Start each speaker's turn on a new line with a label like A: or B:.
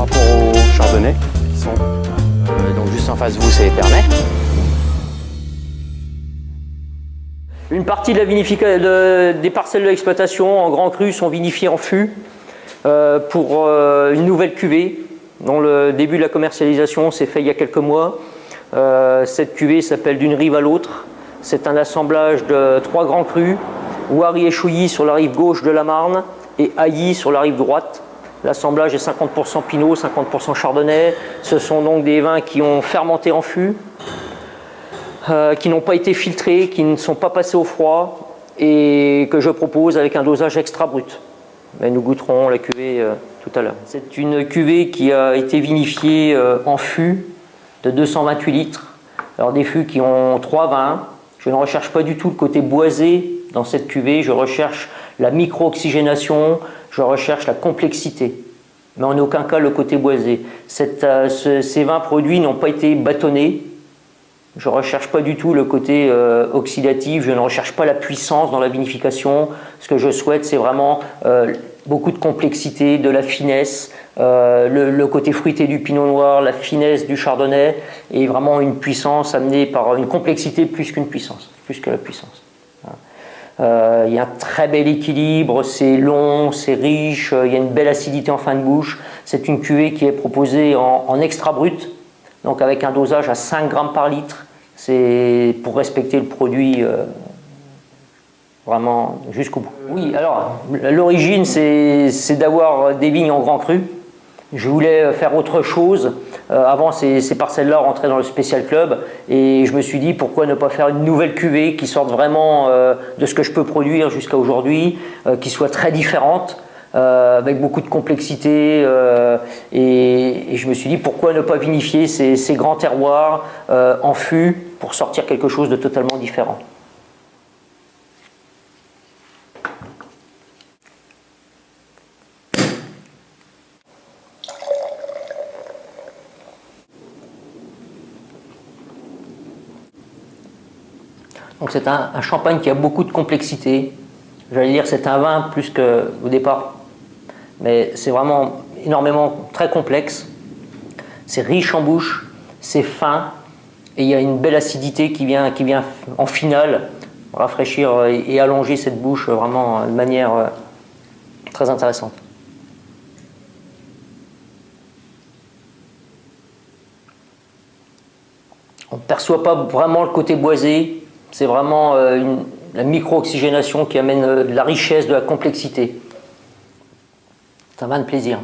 A: rapport au chardonnay qui sont
B: Donc juste en face de vous, c'est Épernay.
C: Une partie de des parcelles de l'exploitation en grand cru sont vinifiées en fût pour une nouvelle cuvée dont le début de la commercialisation s'est fait il y a quelques mois. Cette cuvée s'appelle D'une rive à l'autre. C'est un assemblage de 3 grands crus, Ouari et Chouilly sur la rive gauche de la Marne et Ailly sur la rive droite. L'assemblage est 50% Pinot, 50% Chardonnay. Ce sont donc des vins qui ont fermenté en fût, qui n'ont pas été filtrés, qui ne sont pas passés au froid et que je propose avec un dosage extra brut. Mais nous goûterons la cuvée tout à l'heure. C'est une cuvée qui a été vinifiée en fût de 228 litres. Alors des fûts qui ont 3 vins. Je ne recherche pas du tout le côté boisé dans cette cuvée, je recherche la micro-oxygénation, je recherche la complexité, mais en aucun cas le côté boisé. Ces vins produits n'ont pas été bâtonnés, je ne recherche pas du tout le côté oxydatif, je ne recherche pas la puissance dans la vinification. Ce que je souhaite, c'est vraiment beaucoup de complexité, de la finesse, le côté fruité du pinot noir, la finesse du chardonnay, et vraiment une puissance amenée par une complexité plus qu'une puissance, plus que la puissance. Il y a un très bel équilibre, c'est long, c'est riche, il y a une belle acidité en fin de bouche. C'est une cuvée qui est proposée en extra brut, donc avec un dosage à 5 grammes par litre. C'est pour respecter le produit vraiment jusqu'au bout. Oui, alors l'origine c'est d'avoir des vignes en grand cru. Je voulais faire autre chose. Avant, ces parcelles-là rentraient dans le Special Club et je me suis dit pourquoi ne pas faire une nouvelle cuvée qui sorte vraiment de ce que je peux produire jusqu'à aujourd'hui, qui soit très différente, avec beaucoup de complexité. Et je me suis dit pourquoi ne pas vinifier ces grands terroirs en fût pour sortir quelque chose de totalement différent. Donc c'est un champagne qui a beaucoup de complexité. J'allais dire c'est un vin plus qu'au départ, mais c'est vraiment énormément très complexe. C'est riche en bouche, c'est fin, et il y a une belle acidité qui vient en finale rafraîchir et allonger cette bouche vraiment de manière très intéressante. On ne perçoit pas vraiment le côté boisé. C'est vraiment la micro-oxygénation qui amène de la richesse, de la complexité. C'est un vin de plaisir.